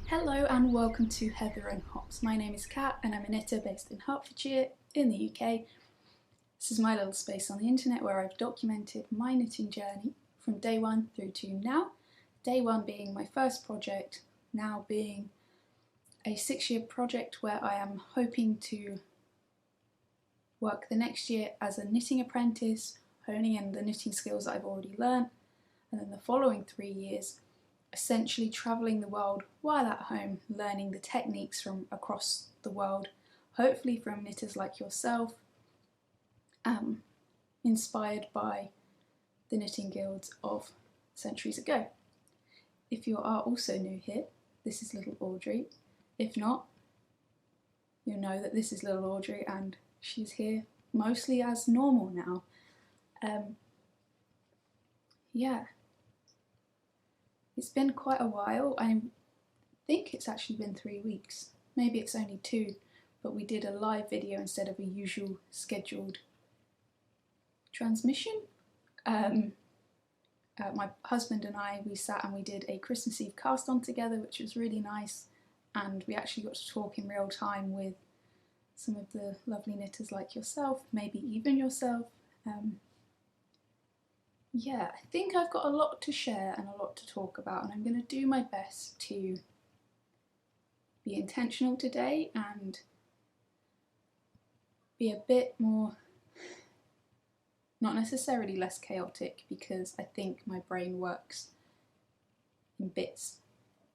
Hello and welcome to Heather and Hops. My name is Katt and I'm a knitter based in Hertfordshire in the UK. This is my little space on the internet where I've documented my knitting journey from day one through to now. Day one being my first project, now being a 6-year project where I am hoping to work the next year as a knitting apprentice, honing in the knitting skills that I've already learned, and then the following 3 years essentially travelling the world while at home, learning the techniques from across the world, hopefully from knitters like yourself, inspired by the knitting guilds of centuries ago. If you are also new here, this is little Audrey. If not, you'll know that this is little Audrey and she's here mostly as normal now. Yeah. It's been quite a while. I think it's actually been 3 weeks. Maybe it's only 2, but we did a live video instead of a usual scheduled transmission. My husband and I, we sat and we did a Christmas Eve cast on together, which was really nice, and we actually got to talk in real time with some of the lovely knitters like yourself, maybe even yourself. Yeah, I think I've got a lot to share and a lot to talk about, and I'm going to do my best to be intentional today and be a bit more, not necessarily less chaotic, because I think my brain works in bits,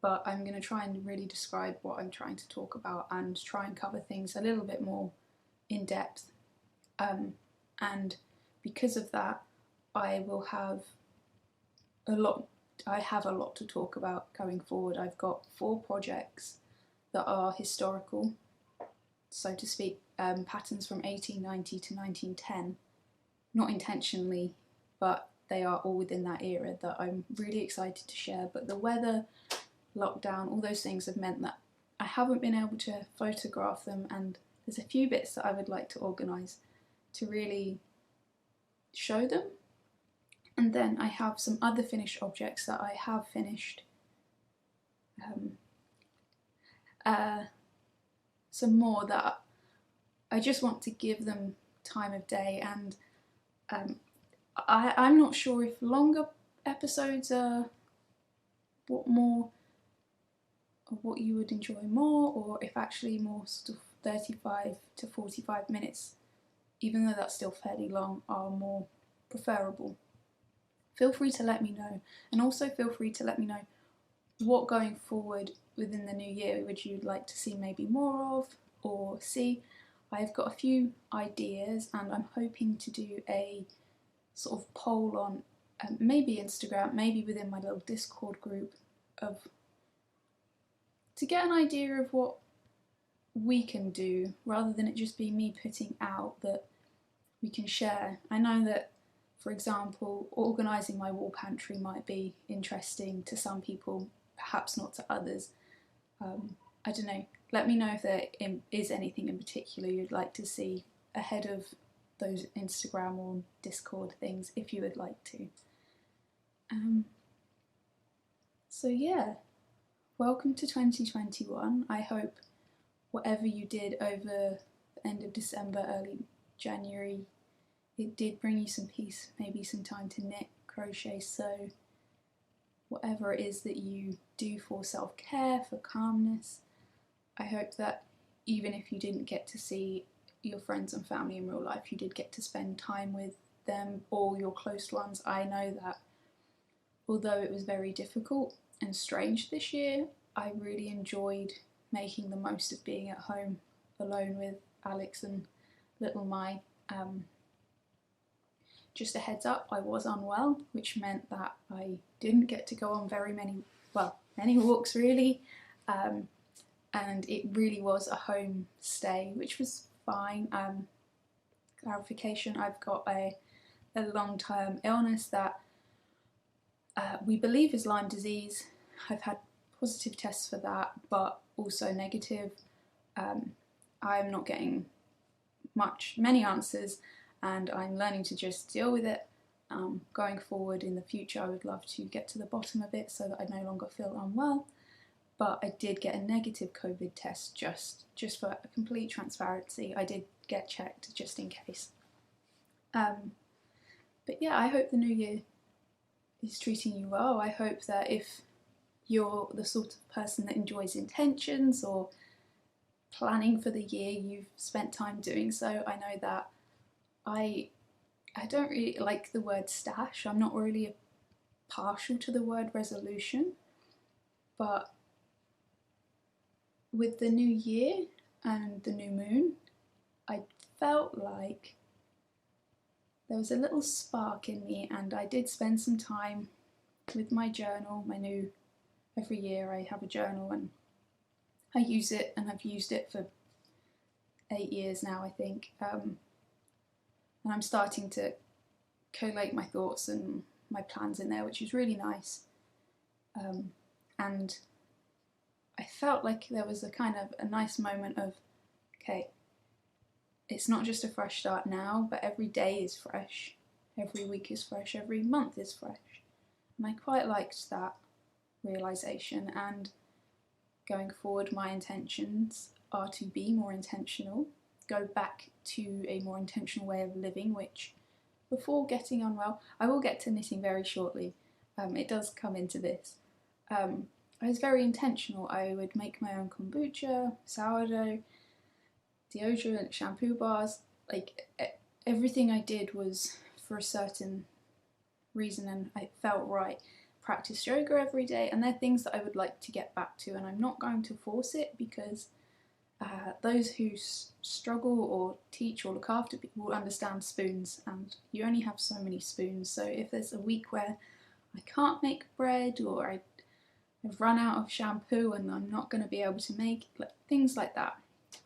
but I'm going to try and really describe what I'm trying to talk about and try and cover things a little bit more in depth, and because of that I have a lot to talk about going forward. I've got 4 projects that are historical, so to speak, patterns from 1890 to 1910, not intentionally, but they are all within that era that I'm really excited to share. But the weather, lockdown, all those things have meant that I haven't been able to photograph them, and there's a few bits that I would like to organise to really show them. And then I have some other finished objects that I have finished, some more that I just want to give them time of day, and I'm not sure if longer episodes are what you would enjoy more, or if actually more sort of 35 to 45 minutes, even though that's still fairly long, are more preferable. Feel free to let me know, and also feel free to let me know what going forward within the new year would you like to see maybe more of or see. I've got a few ideas and I'm hoping to do a sort of poll on maybe Instagram, maybe within my little Discord group, to get an idea of what we can do, rather than it just be me putting out that we can share. I know that, for example, organising my wall pantry might be interesting to some people, perhaps not to others. I don't know, let me know if there is anything in particular you'd like to see ahead of those Instagram or Discord things, if you would like to. So yeah, welcome to 2021. I hope whatever you did over the end of December, early January, it did bring you some peace, maybe some time to knit, crochet, sew, whatever it is that you do for self-care, for calmness. I hope that even if you didn't get to see your friends and family in real life, you did get to spend time with them or your close ones. I know that although it was very difficult and strange this year, I really enjoyed making the most of being at home alone with Alex and little Mai. Just a heads up, I was unwell, which meant that I didn't get to go on many walks really, and it really was a home stay, which was fine. Clarification, I've got a long-term illness that we believe is Lyme disease. I've had positive tests for that, but also negative. I'm not getting many answers, and I'm learning to just deal with it. Going forward in the future, I would love to get to the bottom of it so that I no longer feel unwell. but I did get a negative COVID test just for complete transparency. I did get checked just in case. But yeah, I hope the new year is treating you well. I hope that if you're the sort of person that enjoys intentions or planning for the year, you've spent time doing so. I know that I don't really like the word stash. I'm not really partial to the word resolution, but with the new year and the new moon, I felt like there was a little spark in me, and I did spend some time with my journal. Every year I have a journal and I use it, and I've used it for 8 years now, I think. And I'm starting to collate my thoughts and my plans in there, which is really nice. And I felt like there was a nice moment of, okay, it's not just a fresh start now, but every day is fresh, every week is fresh, every month is fresh. And I quite liked that realisation, and going forward my intentions are to be more intentional, go back to a more intentional way of living, which before getting unwell, I will get to knitting very shortly, it does come into this. I was very intentional. I would make my own kombucha, sourdough, deodorant, shampoo bars, like everything I did was for a certain reason and it felt right. Practice yoga every day, and they're things that I would like to get back to, and I'm not going to force it because those who struggle or teach or look after people will understand spoons, and you only have so many spoons. So if there's a week where I can't make bread, or I've run out of shampoo and I'm not going to be able to make things like that,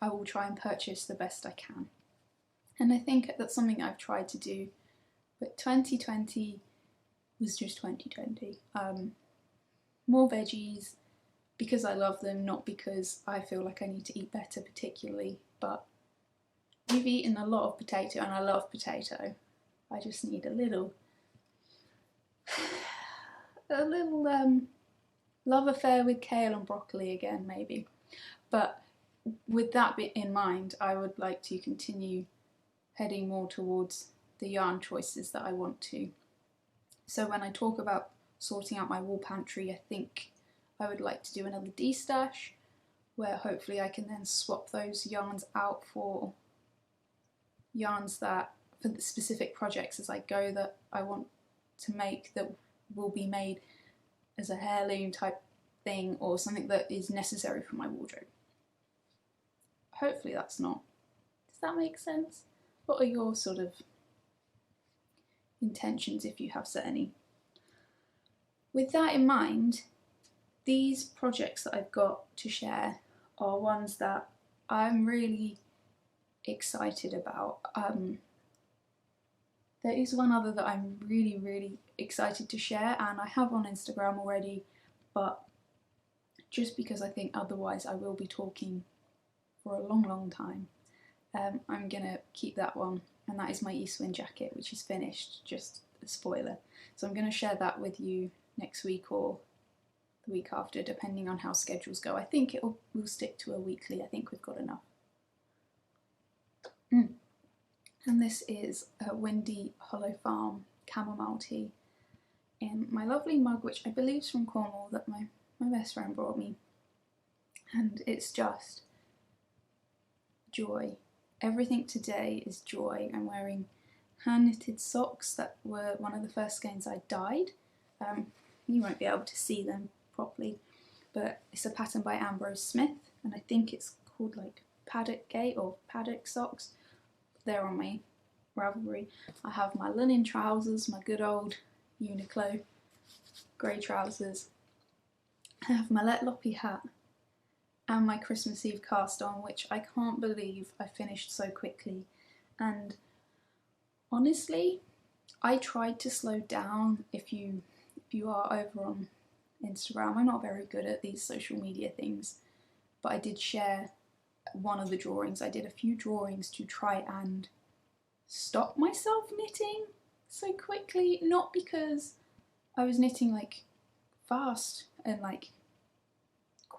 I will try and purchase the best I can. And I think that's something I've tried to do, but 2020 was just 2020. More veggies because I love them, not because I feel like I need to eat better particularly, but we've eaten a lot of potato and I love potato. I just need a little love affair with kale and broccoli again, maybe. But with that bit in mind, I would like to continue heading more towards the yarn choices that I want to. So when I talk about sorting out my wool pantry, I think I would like to do another de-stash, where hopefully I can then swap those yarns out for yarns that, for the specific projects as I go, that I want to make, that will be made as a heirloom type thing or something that is necessary for my wardrobe. Hopefully that's not. Does that make sense? What are your sort of intentions, if you have set any? With that in mind, these projects that I've got to share are ones that I'm really excited about. There is one other that I'm really excited to share, and I have on Instagram already, but just because I think otherwise I will be talking for a long time, I'm gonna keep that one, and that is my East Wind jacket, which is finished, just a spoiler. So I'm gonna share that with you next week or the week after, depending on how schedules go. I think we'll stick to a weekly. I think we've got enough. And this is a Windy Hollow Farm chamomile tea in my lovely mug, which I believe is from Cornwall, that my best friend brought me. And it's just joy. Everything today is joy. I'm wearing hand knitted socks that were one of the first skeins I dyed. You won't be able to see them properly, but it's a pattern by Ambrose Smith, and I think it's called like Paddock Gate or Paddock socks. They're on my Ravelry. I have my linen trousers, my good old Uniqlo grey trousers. I have my Let Loppy hat and my Christmas Eve cast on, which I can't believe I finished so quickly. And honestly, I tried to slow down. If you are over on Instagram, I'm not very good at these social media things, but I did share one of the drawings. I did a few drawings to try and stop myself knitting so quickly, not because I was knitting like fast and like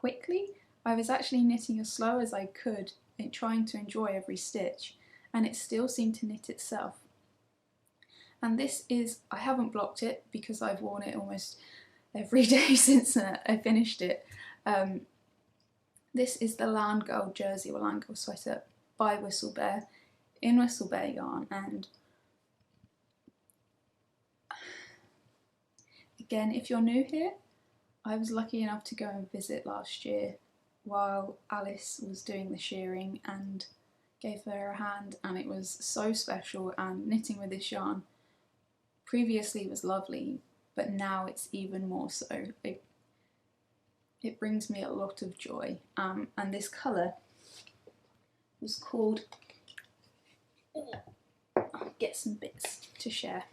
quickly. I was actually knitting as slow as I could, trying to enjoy every stitch, and it still seemed to knit itself. And this is, I haven't blocked it because I've worn it almost every day since I finished it. This is the Land Girl jersey or Land Girl sweater by Whistlebear in Whistlebear yarn, and again, if you're new here, I was lucky enough to go and visit last year while Alice was doing the shearing and gave her a hand, and it was so special, and knitting with this yarn previously was lovely, but now it's even more so. It brings me a lot of joy, and this colour was called, I'll get some bits to share.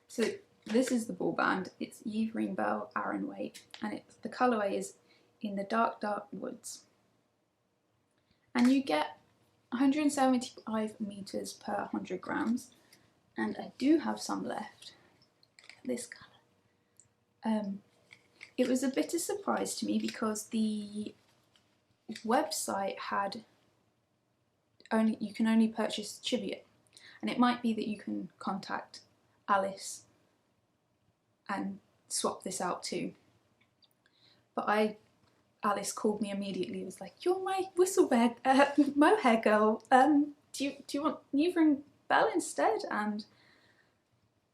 So this is the ball band, it's Yves Bell Aran Weight, and the colourway is In the Dark Dark Woods. And you get 175 metres per 100 grams, and I do have some left. This colour. It was a bit of a surprise to me because the website had you can only purchase Cheviot, and it might be that you can contact Alice and swap this out too. But Alice called me immediately and was like, "You're my Whistlebear mohair girl. Do you want Yves Bell instead?" And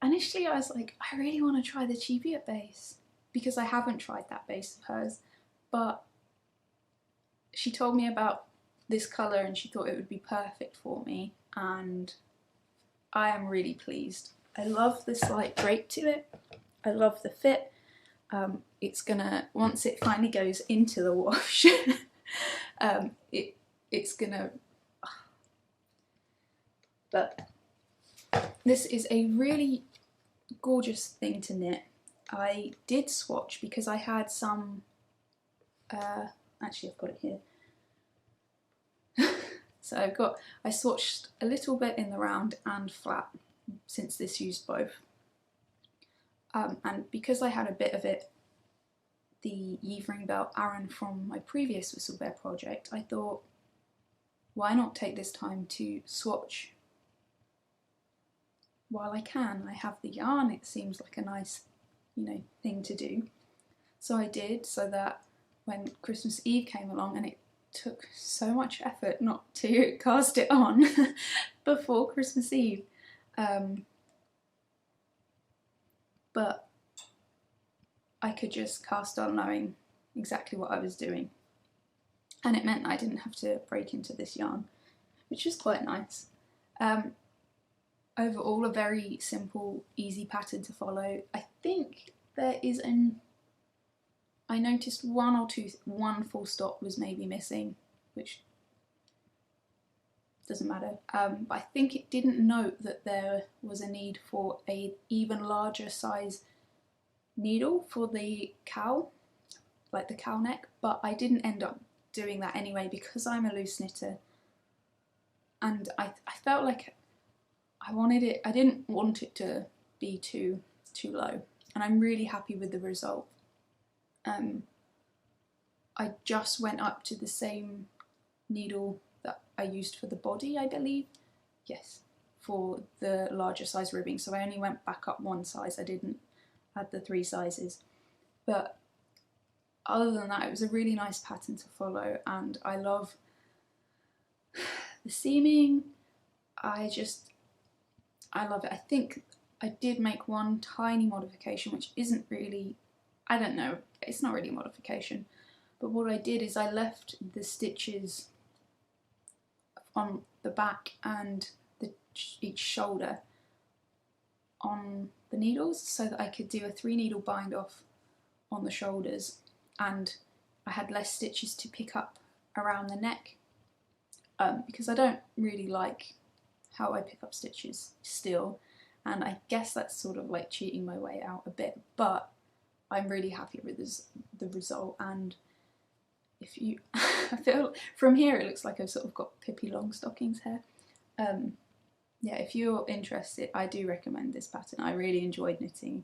initially I was like, I really want to try the Cheviot base because I haven't tried that base of hers. But she told me about this colour and she thought it would be perfect for me, and I am really pleased. I love the slight drape to it. I love the fit. It's gonna, once it finally goes into the wash, it's gonna, but this is a really gorgeous thing to knit. I did swatch because I had some, actually I've got it here. So I swatched a little bit in the round and flat, since this used both. And because I had a bit of it, the Yves Bell Aran from my previous Whistlebear project, I thought, why not take this time to swatch while I can? I have the yarn, it seems like a nice, thing to do. So I did, so that when Christmas Eve came along, and it took so much effort not to cast it on before Christmas Eve, but I could just cast on knowing exactly what I was doing, and it meant I didn't have to break into this yarn, which is quite nice. Overall, a very simple, easy pattern to follow. I think there is I noticed one full stop was maybe missing, which doesn't matter. But I think it didn't note that there was a need for an even larger size needle for the cowl, like the cowl neck, but I didn't end up doing that anyway because I'm a loose knitter, and I felt like I didn't want it to be too low, and I'm really happy with the result. I just went up to the same needle that I used for the body, I believe. Yes, for the larger size ribbing. So I only went back up one size. I didn't add the 3 sizes. But other than that, it was a really nice pattern to follow, and I love the seaming. I love it. I think I did make one tiny modification, which isn't really, I don't know, it's not really a modification, but what I did is I left the stitches on the back and each shoulder on the needles so that I could do a 3 needle bind off on the shoulders, and I had less stitches to pick up around the neck, because I don't really like how I pick up stitches still, and I guess that's sort of like cheating my way out a bit, but I'm really happy with the result. And if you, I feel from here it looks like I've sort of got Pippi Longstocking's hair. Yeah, if you're interested, I do recommend this pattern. I really enjoyed knitting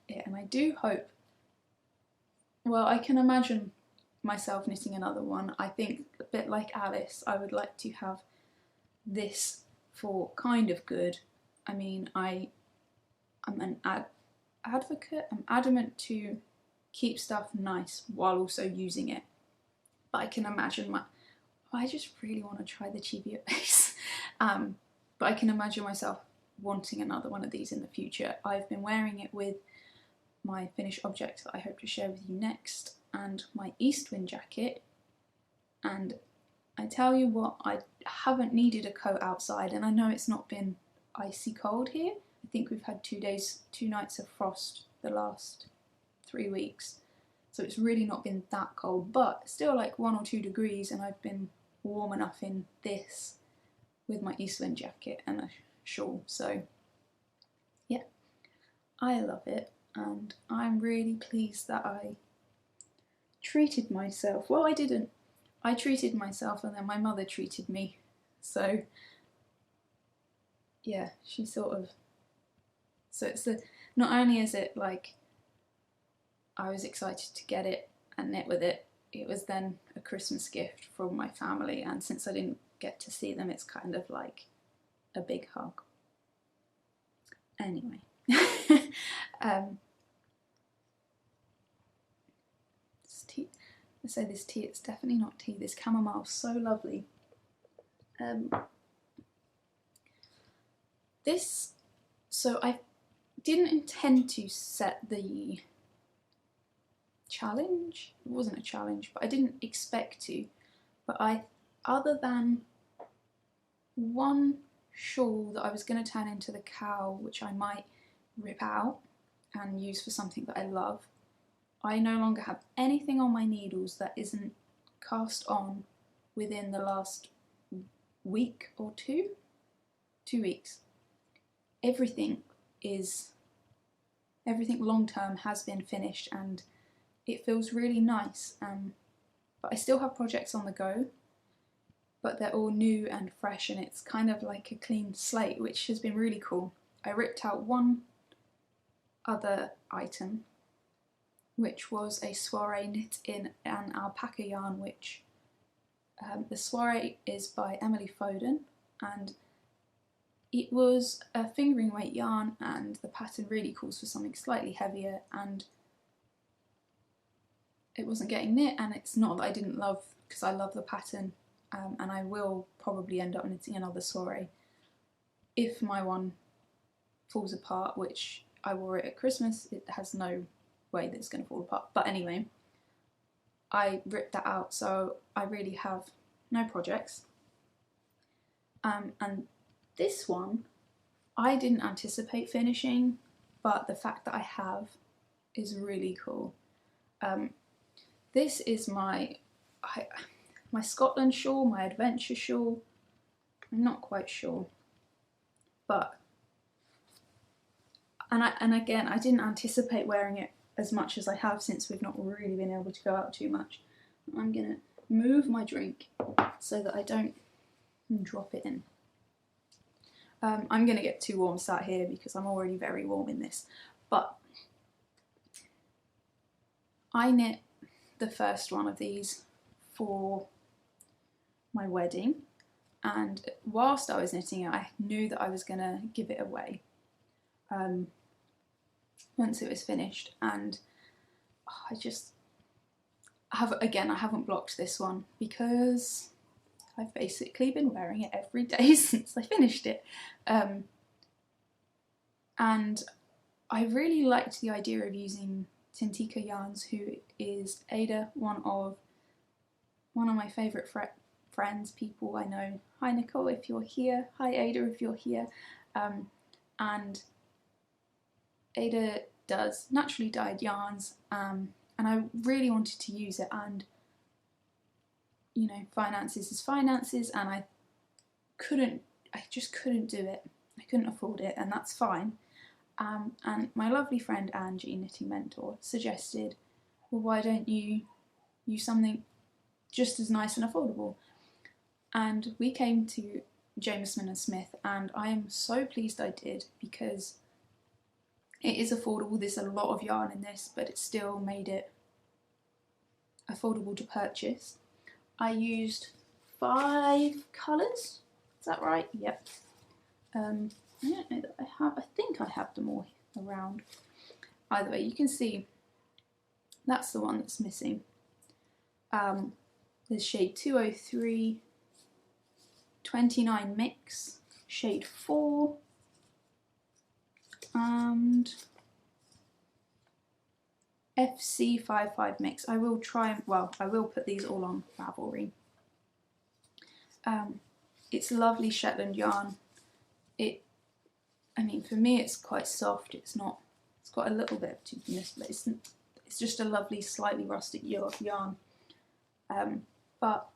it, and I do hope, well, I can imagine myself knitting another one. I think a bit like Alice, I would like to have this for kind of good. I mean, I'm an advocate, I'm adamant to keep stuff nice while also using it. But I can imagine I just really want to try the Cheviot base. But I can imagine myself wanting another one of these in the future. I've been wearing it with my finished object that I hope to share with you next, and my east wind jacket, and I tell you what, I haven't needed a coat outside, and I know it's not been icy cold here. I think we've had 2 nights of frost the last 3 weeks, so it's really not been that cold, but still like 1 or 2 degrees, and I've been warm enough in this with my east wind jacket and a shawl. So yeah, I love it, and I'm really pleased that I treated myself. Well, I didn't. I treated myself, and then my mother treated me. So yeah, she sort of. So it's not only is it like I was excited to get it and knit with it, it was then a Christmas gift from my family, and since I didn't get to see them, it's kind of like a big hug. Anyway, this tea, I say this tea, it's definitely not tea. This chamomile's so lovely. So I didn't intend to set the challenge. It wasn't a challenge, but I didn't expect to. But other than one shawl that I was going to turn into the cow, which I might rip out and use for something that I love, I no longer have anything on my needles that isn't cast on within the last week or 2 weeks. Everything long term has been finished, and it feels really nice. But I still have projects on the go, but they're all new and fresh, and it's kind of like a clean slate, which has been really cool. I ripped out one other item, which was a soiree knit in an alpaca yarn, which the soiree is by Emily Foden, and it was a fingering weight yarn, and the pattern really calls for something slightly heavier, and it wasn't getting knit. And it's not that I didn't love, because I love the pattern, and I will probably end up knitting another soiree if my one falls apart, which I wore it at Christmas. It has no way that it's going to fall apart. But anyway, I ripped that out, so I really have no projects. And this one, I didn't anticipate finishing, but the fact that I have is really cool. This is my Scotland shawl, my adventure shawl. I'm not quite sure, but and again, I didn't anticipate wearing it as much as I have, since we've not really been able to go out too much. I'm gonna move my drink so that I don't drop it in. I'm going to get too warm sat here because I'm already very warm in this, but I knit the first one of these for my wedding, and whilst I was knitting it, I knew that I was going to give it away once it was finished, and I haven't blocked this one because I've basically been wearing it every day since I finished it. And I really liked the idea of using Tintika Yarns, who is Ada, one of my favourite friends, people I know. Hi Nicole, if you're here. Hi Ada, if you're here. And Ada does naturally dyed yarns, and I really wanted to use it, and you know, finances is finances, and I just couldn't do it. I couldn't afford it, and that's fine. And my lovely friend Angie, Knitting Mentor, suggested, well, why don't you use something just as nice and affordable? And we came to Jameson & Smith, and I am so pleased I did, because it is affordable. There's a lot of yarn in this, but it still made it affordable to purchase. I used 5 colours, is that right? Yep. I don't know that I think I have them all around. Either way, you can see that's the one that's missing. There's shade 203, 29 mix, shade 4, and FC55 mix. I will put these all on Ravelry. It's lovely Shetland yarn. I mean, for me it's quite soft. It's got a little bit of toothiness, but it's just a lovely, slightly rustic yarn. But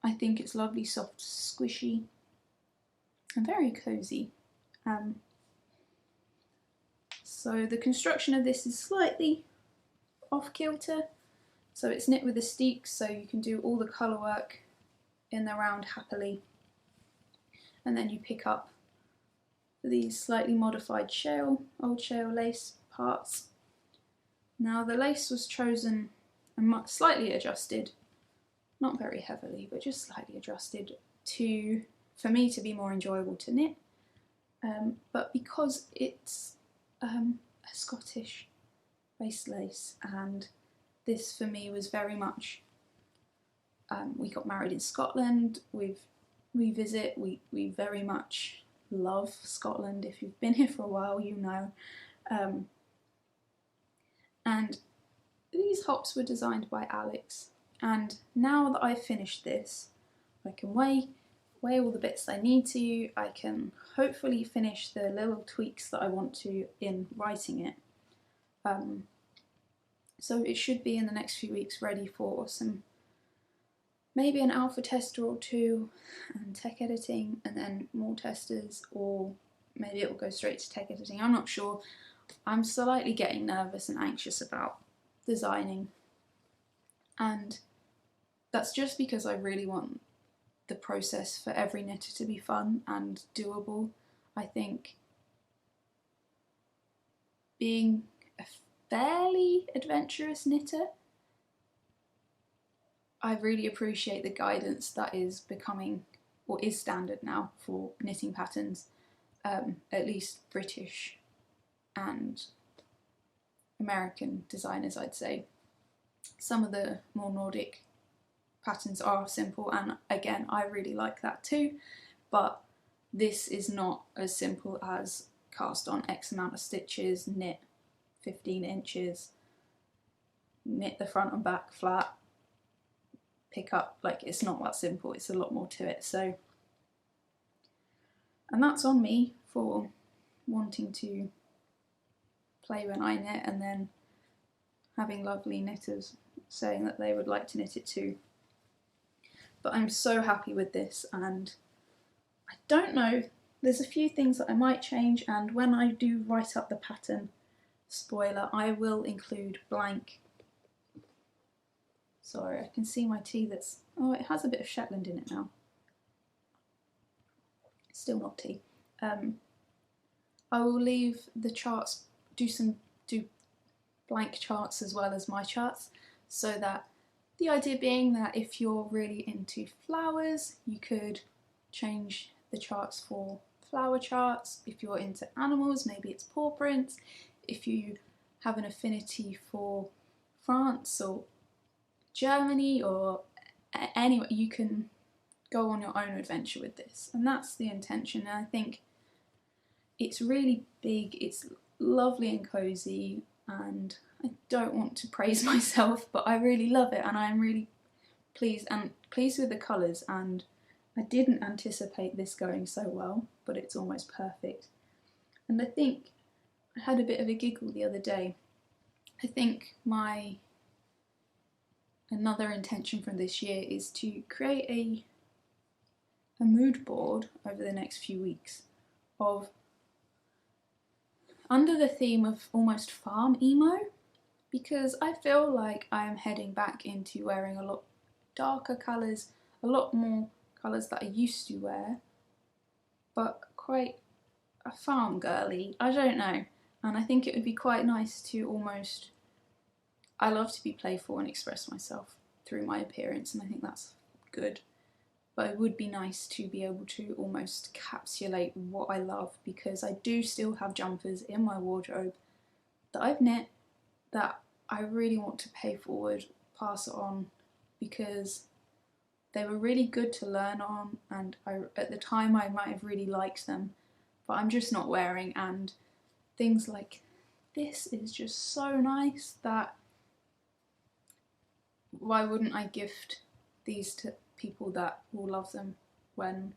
I think it's lovely, soft, squishy, and very cozy. So the construction of this is slightly off kilter. So it's knit with a steek, so you can do all the colour work in the round happily. And then you pick up these slightly modified old shale lace parts. Now the lace was chosen and slightly adjusted, not very heavily, but just slightly adjusted for me to be more enjoyable to knit. But because it's a Scottish based lace, and this for me was very much, we got married in Scotland, we very much love Scotland. If you've been here for a while, you know. And these hops were designed by Alex, and now that I've finished this, I can weigh all the bits I need to. I can hopefully finish the little tweaks that I want to in writing it. So it should be in the next few weeks ready for maybe an alpha tester or 2 and tech editing, and then more testers, or maybe it will go straight to tech editing. I'm not sure. I'm slightly getting nervous and anxious about designing, and that's just because I really want the process for every knitter to be fun and doable. I think being a fairly adventurous knitter, I really appreciate the guidance that is becoming, or is standard now for knitting patterns, at least British and American designers, I'd say. Some of the more Nordic patterns are simple, and again, I really like that too, but this is not as simple as cast on X amount of stitches, knit 15 inches, knit the front and back flat, pick up. Like, it's not that simple, it's a lot more to it. So, and that's on me for wanting to play when I knit, and then having lovely knitters saying that they would like to knit it too. But I'm so happy with this, and I don't know, there's a few things that I might change, and when I do write up the pattern, spoiler, I will include blank. Sorry, I can see my tea that's, oh, it has a bit of Shetland in it now. Still not tea. I will leave the charts, do blank charts as well as my charts, so that the idea being that if you're really into flowers, you could change the charts for flower charts. If you're into animals, maybe it's paw prints. If you have an affinity for France or Germany or anywhere, you can go on your own adventure with this, and that's the intention. And I think it's really big, it's lovely and cozy, and I don't want to praise myself, but I really love it, and I'm really pleased with the colours, and I didn't anticipate this going so well, but it's almost perfect. And I think I had a bit of a giggle the other day. I think another intention from this year is to create a mood board over the next few weeks of, under the theme of almost farm emo, because I feel like I am heading back into wearing a lot darker colours, a lot more colours that I used to wear, but quite a farm girly, I don't know. And I think it would be quite nice to almost I love to be playful and express myself through my appearance, and I think that's good. But it would be nice to be able to almost encapsulate what I love, because I do still have jumpers in my wardrobe that I've knit that I really want to pay forward, pass it on, because they were really good to learn on, and at the time I might have really liked them, but I'm just not wearing. And things like this is just so nice that why wouldn't I gift these to people that will love them, when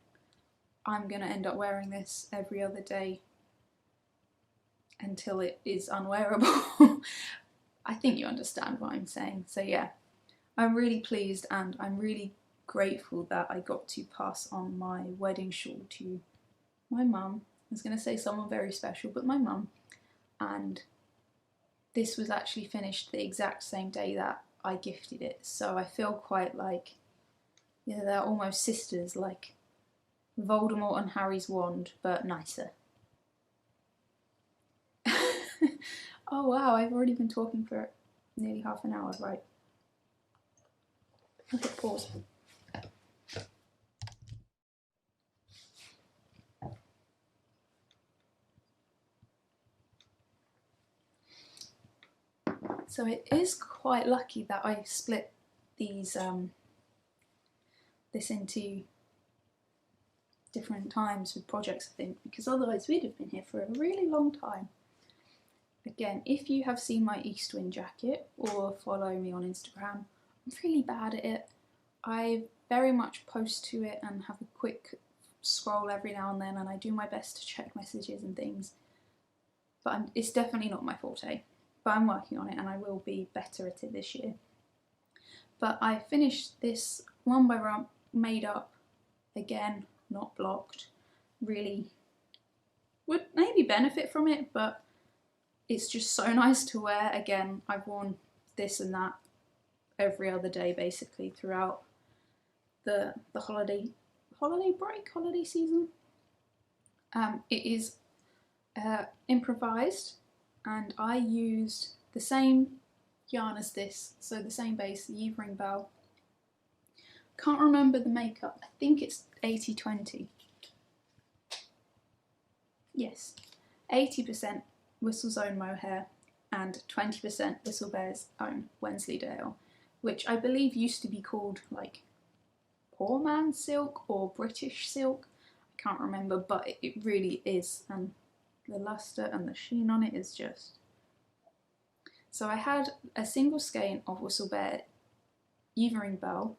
I'm going to end up wearing this every other day until it is unwearable. I think you understand what I'm saying. So yeah, I'm really pleased, and I'm really grateful that I got to pass on my wedding shawl to my mum. I was going to say someone very special, but my mum. And this was actually finished the exact same day that I gifted it, so I feel quite like, yeah, they're almost sisters, like Voldemort and Harry's wand, but nicer. Oh wow, I've already been talking for nearly half an hour, right? Okay, pause. So it is quite lucky that I split these this into different times with projects, I think, because otherwise we'd have been here for a really long time. Again, if you have seen my Eastwind jacket or follow me on Instagram, I'm really bad at it. I very much post to it and have a quick scroll every now and then, and I do my best to check messages and things, but it's definitely not my forte. But I'm working on it, and I will be better at it this year. But I finished this one by one, made up, again, not blocked. Really would maybe benefit from it, but it's just so nice to wear. Again, I've worn this and that every other day basically throughout the holiday break, holiday season. It is improvised, and I used the same yarn as this, so the same base, the Yves Bell. Can't remember the makeup, I think it's 80-20. Yes, 80% Whistle's own mohair and 20% Whistlebear's own Wensleydale, which I believe used to be called like poor man's silk or British silk. I can't remember, but it really is, and the luster and the sheen on it is just... So I had a single skein of Whistlebear Yves Bell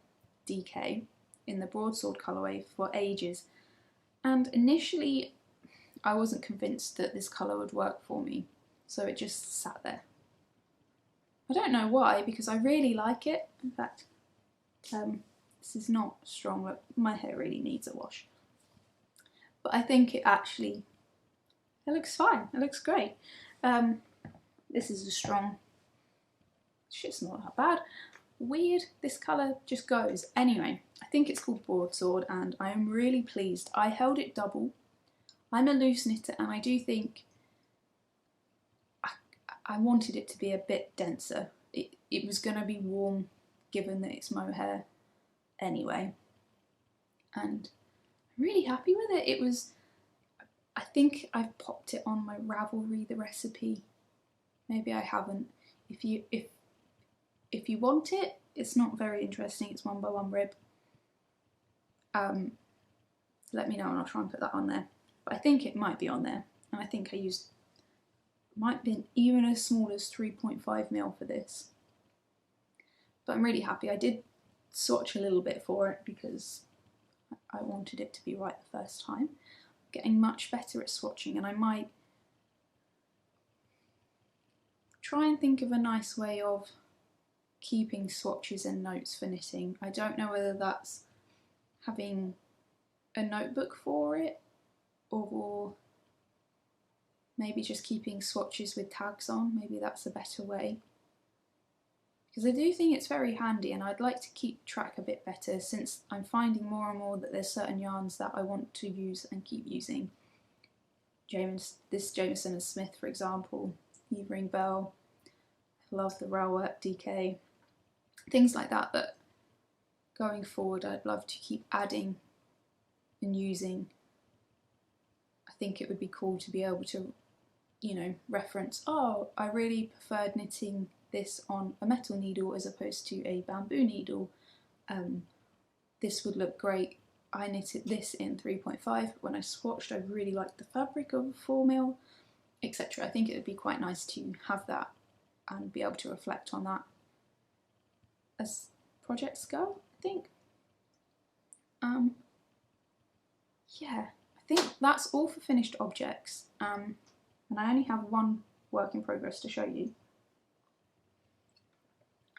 DK in the broadsword colourway for ages, and initially I wasn't convinced that this colour would work for me, so it just sat there. I don't know why, because I really like it. In fact, this is not strong, but my hair really needs a wash. But I think it looks fine, it looks great. This is a strong, shit's not that bad. Weird, this colour just goes. Anyway, I think it's called broadsword, and I am really pleased. I held it double. I'm a loose knitter, and I do think I wanted it to be a bit denser. It was going to be warm, given that it's mohair anyway. And I'm really happy with it. It was, I think I've popped it on my Ravelry, the recipe. Maybe I haven't. If you want it, it's not very interesting. It's 1x1 rib. Let me know and I'll try and put that on there. But I think it might be on there, and I think I used, might have been even as small as 3.5mm for this. But I'm really happy. I did swatch a little bit for it because I wanted it to be right the first time. I'm getting much better at swatching, and I might try and think of a nice way of keeping swatches and notes for knitting. I don't know whether that's having a notebook for it, or maybe just keeping swatches with tags on. Maybe that's a better way, because I do think it's very handy, and I'd like to keep track a bit better, since I'm finding more and more that there's certain yarns that I want to use and keep using. This Jameson and Smith, for example, Yves Bell. I love the rail work DK, things like that, that going forward I'd love to keep adding and using. I think it would be cool to be able to, you know, reference, oh, I really preferred knitting this on a metal needle as opposed to a bamboo needle. This would look great. I knitted this in 3.5, but when I swatched I really liked the fabric of 4mm, etc. I think it would be quite nice to have that and be able to reflect on that as projects go, I think. Yeah, I think that's all for finished objects, and I only have one work in progress to show you.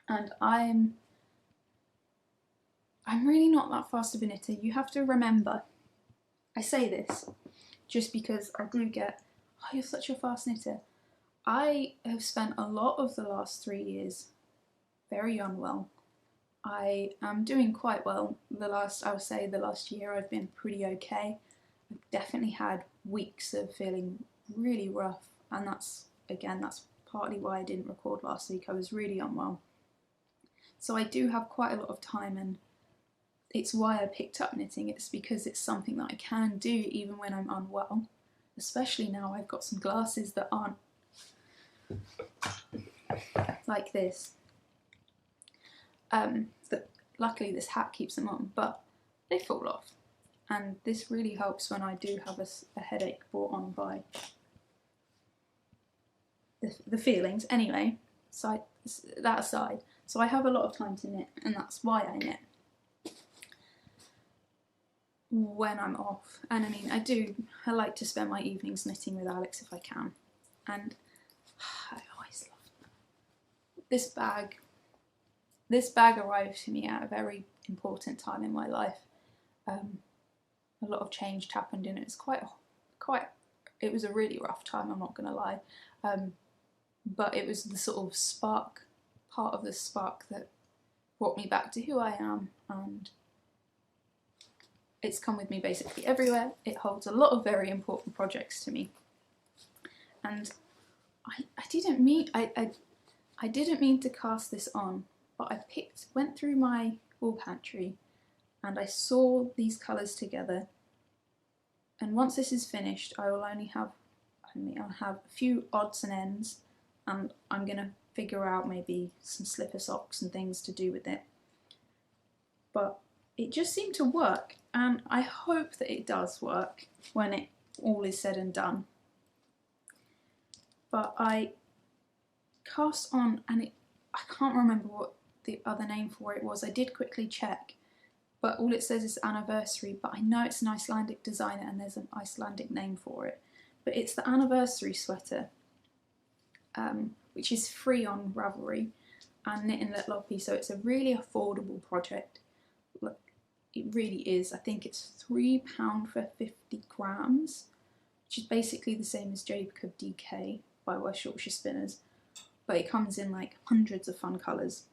And I'm really not that fast of a knitter. You have to remember, I say this just because I do get, oh, you're such a fast knitter. I have spent a lot of the last 3 years very unwell. I am doing quite well. I would say the last year I've been pretty okay. I've definitely had weeks of feeling really rough, and that's partly why I didn't record last week. I was really unwell. So I do have quite a lot of time, and it's why I picked up knitting. It's because it's something that I can do even when I'm unwell, especially now I've got some glasses that aren't like this. Luckily this hat keeps them on, but they fall off, and this really helps when I do have a headache brought on by the feelings. Anyway, so that aside, so I have a lot of time to knit, and that's why I knit when I'm off. And I mean, I like to spend my evenings knitting with Alex if I can, and I always love this bag. This bag arrived to me at a very important time in my life. A lot of change happened, and it was it was a really rough time, I'm not gonna lie. But it was the sort of part of the spark that brought me back to who I am, and it's come with me basically everywhere. It holds a lot of very important projects to me. And I didn't mean to cast this on, but I went through my wool pantry and I saw these colours together, and once this is finished I'll have a few odds and ends, and I'm gonna figure out maybe some slipper socks and things to do with it. But it just seemed to work, and I hope that it does work when it all is said and done. But I cast on, and I can't remember what the other name for it was. I did quickly check, but all it says is anniversary, but I know it's an Icelandic designer and there's an Icelandic name for it. But it's the anniversary sweater, which is free on Ravelry and Knit and Let Loppy, so it's a really affordable project. Look, it really is. I think it's £3 for 50 grams, which is basically the same as Jacob DK by West Yorkshire Spinners, but it comes in like hundreds of fun colours.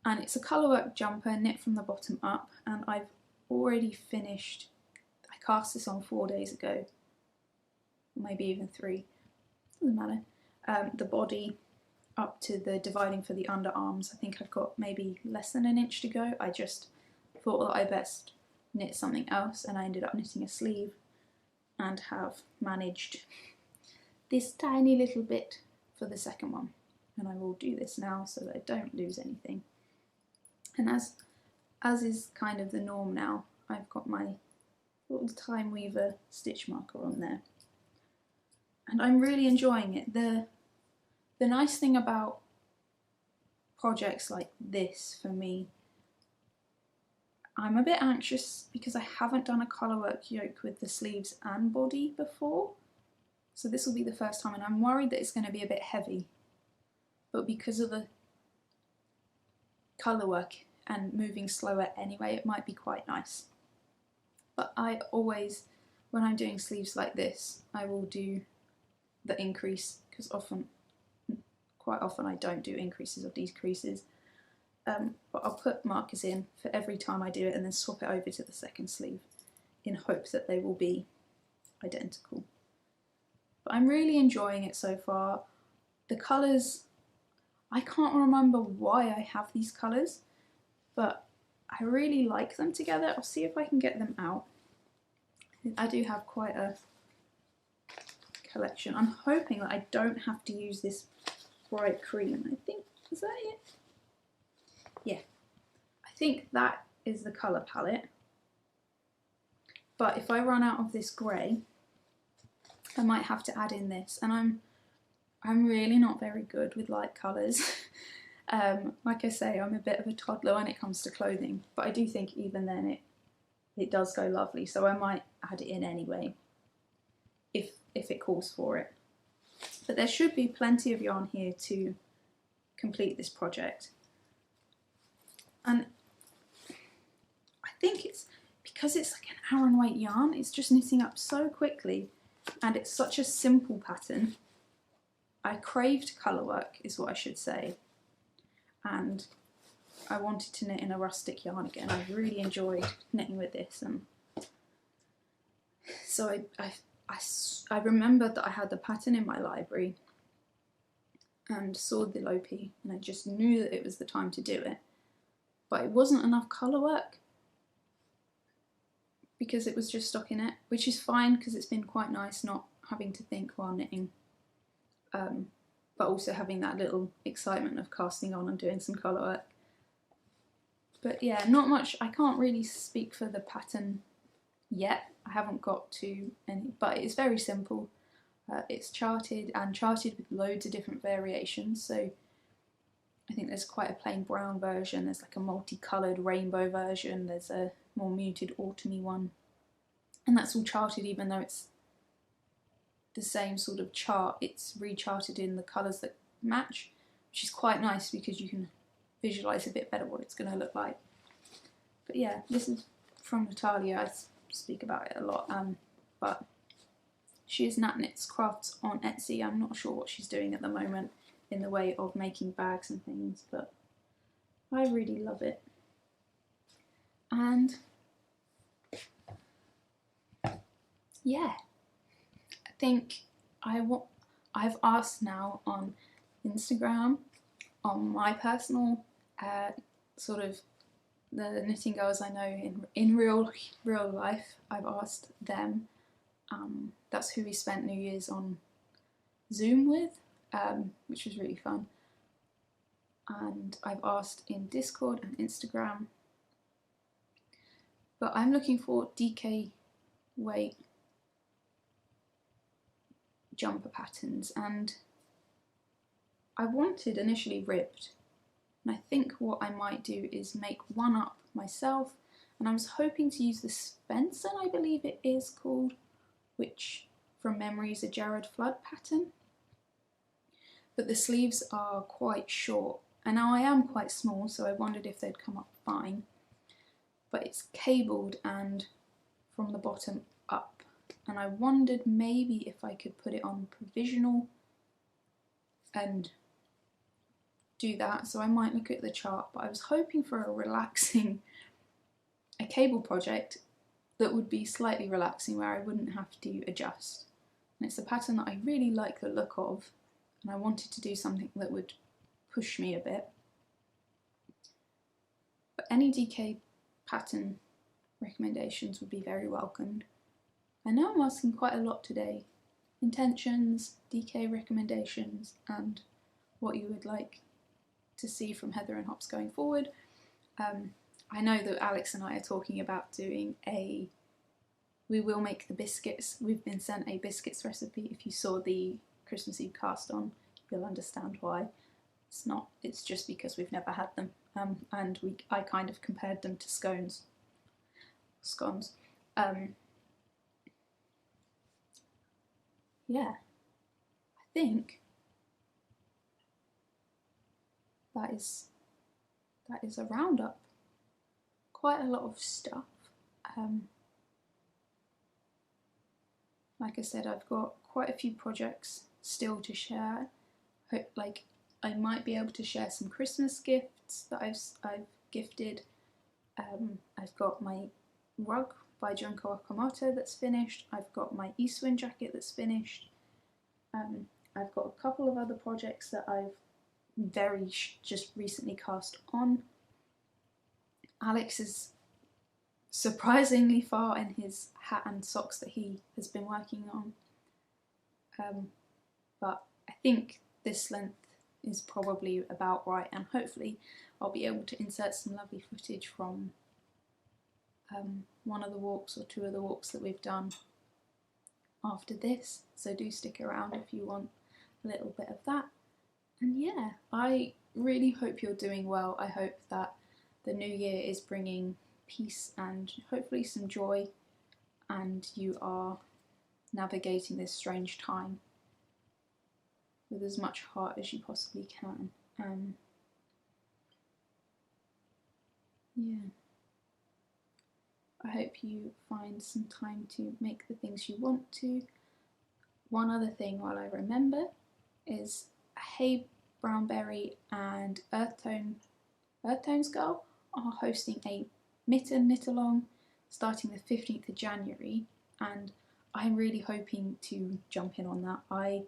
And it's a colourwork jumper knit from the bottom up, and I've already finished. I cast this on 4 days ago, or maybe even 3, doesn't matter. The body up to the dividing for the underarms, I think I've got maybe less than an inch to go. I just thought that I best knit something else, and I ended up knitting a sleeve and have managed this tiny little bit for the second one. And I will do this now so that I don't lose anything. And as is kind of the norm now, I've got my little Time Weaver stitch marker on there. And I'm really enjoying it. The nice thing about projects like this for me, I'm a bit anxious because I haven't done a colourwork yoke with the sleeves and body before. So this will be the first time, and I'm worried that it's going to be a bit heavy. But because of the colourwork and moving slower anyway, it might be quite nice. But I always, when I'm doing sleeves like this, I will do the increase, because quite often I don't do increases or decreases. But I'll put markers in for every time I do it and then swap it over to the second sleeve in hopes that they will be identical. But I'm really enjoying it so far. the colours, I can't remember why I have these colours, but I really like them together. I'll see if I can get them out. I do have quite a collection. I'm hoping that I don't have to use this bright cream. I think, is that it? Yeah, I think that is the colour palette. But if I run out of this grey, I might have to add in this, and I'm really not very good with light colours. Like I say, I'm a bit of a toddler when it comes to clothing, but I do think even then it does go lovely, so I might add it in anyway if it calls for it. But there should be plenty of yarn here to complete this project. And I think it's because it's like an Aran weight yarn, it's just knitting up so quickly, and it's such a simple pattern. I craved colour work is what I should say, and I wanted to knit in a rustic yarn again. I really enjoyed knitting with this, and so I remembered that I had the pattern in my library and saw the Lopi, and I just knew that it was the time to do it. But it wasn't enough colour work because it was just stuck in it, which is fine because it's been quite nice not having to think while knitting, but also having that little excitement of casting on and doing some colour work. But yeah, not much. I can't really speak for the pattern yet. I haven't got to any, but it's very simple. It's charted with loads of different variations. So I think there's quite a plain brown version, there's like a multicoloured rainbow version, there's a more muted autumny one, and that's all charted. Even though it's the same sort of chart, it's recharted in the colours that match, which is quite nice because you can visualise a bit better what it's going to look like. But yeah, this is from Natalia. I speak about it a lot, but she is Nat Knits Crafts on Etsy. I'm not sure what she's doing at the moment in the way of making bags and things, but I really love it. And yeah, I think I've asked now on Instagram, on my personal sort of the knitting girls I know in real life, I've asked them. That's who we spent New Year's on Zoom with, which was really fun. And I've asked in Discord and Instagram. But I'm looking for DK weight jumper patterns, and I wanted initially ribbed, and I think what I might do is make one up myself, and I was hoping to use the Spencer, I believe it is called, which from memory is a Jared Flood pattern, but the sleeves are quite short, and now I am quite small, so I wondered if they'd come up fine, but it's cabled and from the bottom up, and I wondered maybe if I could put it on provisional and do that. So I might look at the chart, but I was hoping for a relaxing, a cable project that would be slightly relaxing where I wouldn't have to adjust. And it's a pattern that I really like the look of, and I wanted to do something that would push me a bit. But any DK pattern recommendations would be very welcomed. I know I'm asking quite a lot today. Intentions, DK recommendations, and what you would like to see from Heather and Hops going forward. I know that Alex and I are talking about doing we will make the biscuits. We've been sent a biscuits recipe. If you saw the Christmas Eve cast on, you'll understand why. It's just because we've never had them. And I kind of compared them to scones. Yeah, I think that is a roundup. Quite a lot of stuff. Like I said, I've got quite a few projects still to share. Like I might be able to share some Christmas gifts that I've gifted. I've got my rug by Junko Okamoto that's finished. I've got my Eastwind jacket that's finished. I've got a couple of other projects that I've just recently cast on. Alex is surprisingly far in his hat and socks that he has been working on, but I think this length is probably about right, and hopefully I'll be able to insert some lovely footage from one of the walks or two of the walks that we've done after this, so do stick around if you want a little bit of that. And yeah, I really hope you're doing well. I hope that the new year is bringing peace and hopefully some joy, and you are navigating this strange time with as much heart as you possibly can. Yeah, I hope you find some time to make the things you want to. One other thing while I remember is HeyBrownBerry and Earthtones Girl are hosting a Mitt-A-Long starting the 15th of January, and I'm really hoping to jump in on that. I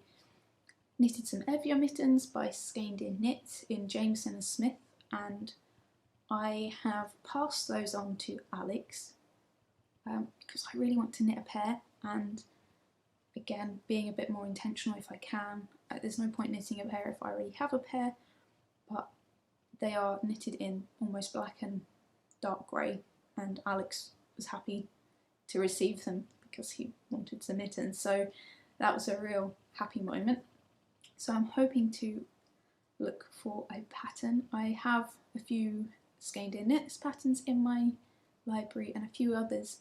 knitted some Evia mittens by Skeined in Knit in Jameson and Smith, and I have passed those on to Alex because I really want to knit a pair, and again, being a bit more intentional if I can. There's no point knitting a pair if I already have a pair, but they are knitted in almost black and dark grey, and Alex was happy to receive them because he wanted some mittens, so that was a real happy moment. So I'm hoping to look for a pattern. I have a few Skeined in Knits patterns in my library and a few others,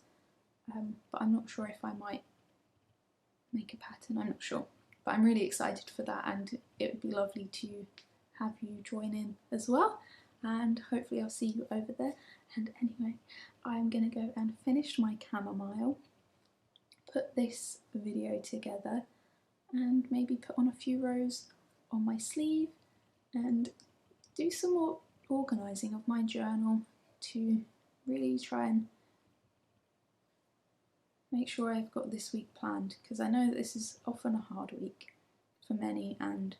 but I'm not sure if I might make a pattern, I'm not sure. But I'm really excited for that, and it would be lovely to have you join in as well, and hopefully I'll see you over there. And anyway, I'm going to go and finish my chamomile, put this video together, and maybe put on a few rows on my sleeve and do some more organising of my journal to really try and make sure I've got this week planned, because I know that this is often a hard week for many, and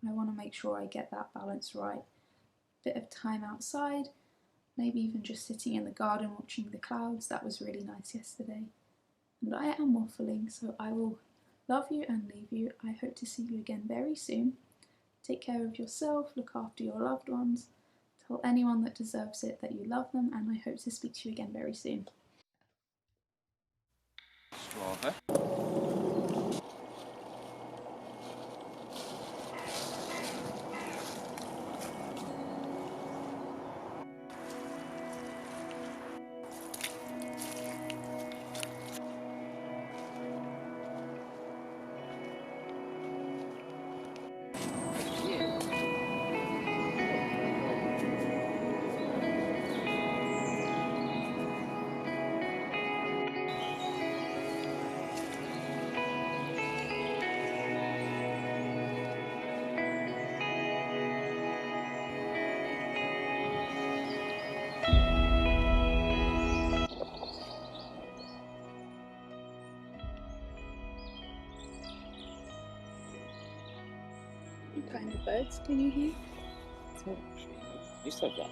I want to make sure I get that balance right. Bit of time outside, maybe even just sitting in the garden watching the clouds. That was really nice yesterday. And I am waffling, so I will love you and leave you. I hope to see you again very soon. Take care of yourself, look after your loved ones, tell anyone that deserves it that you love them, and I hope to speak to you again very soon. Strawberry. What kind of birds can you hear? You said that.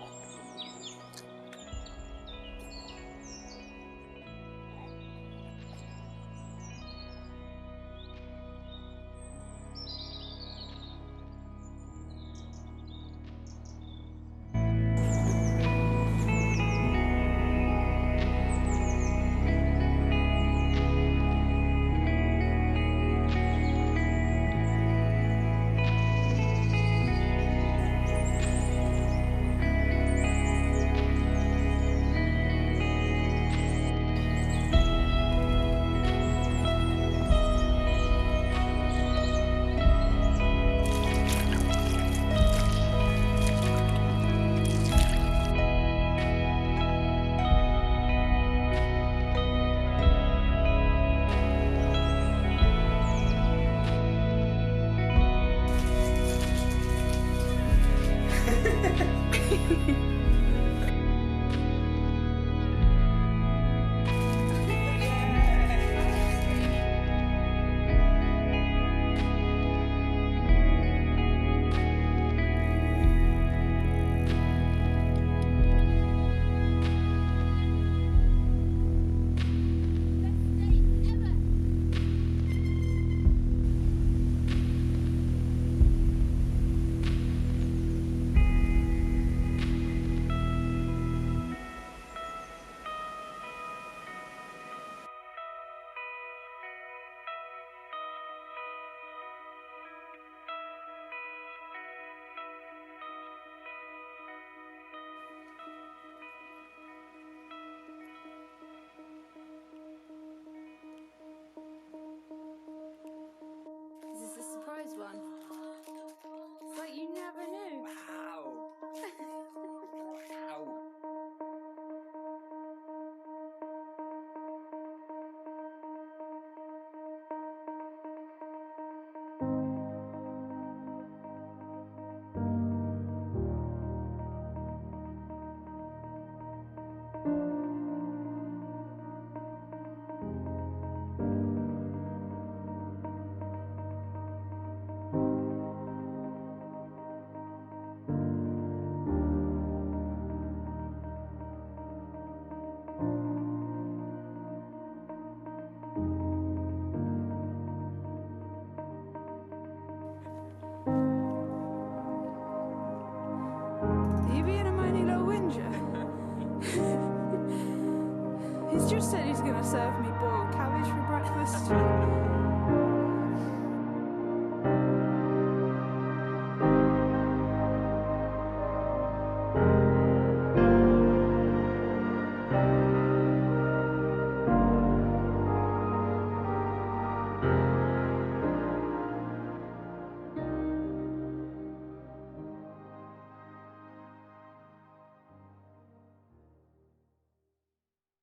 just said he's gonna serve me boiled cabbage for breakfast.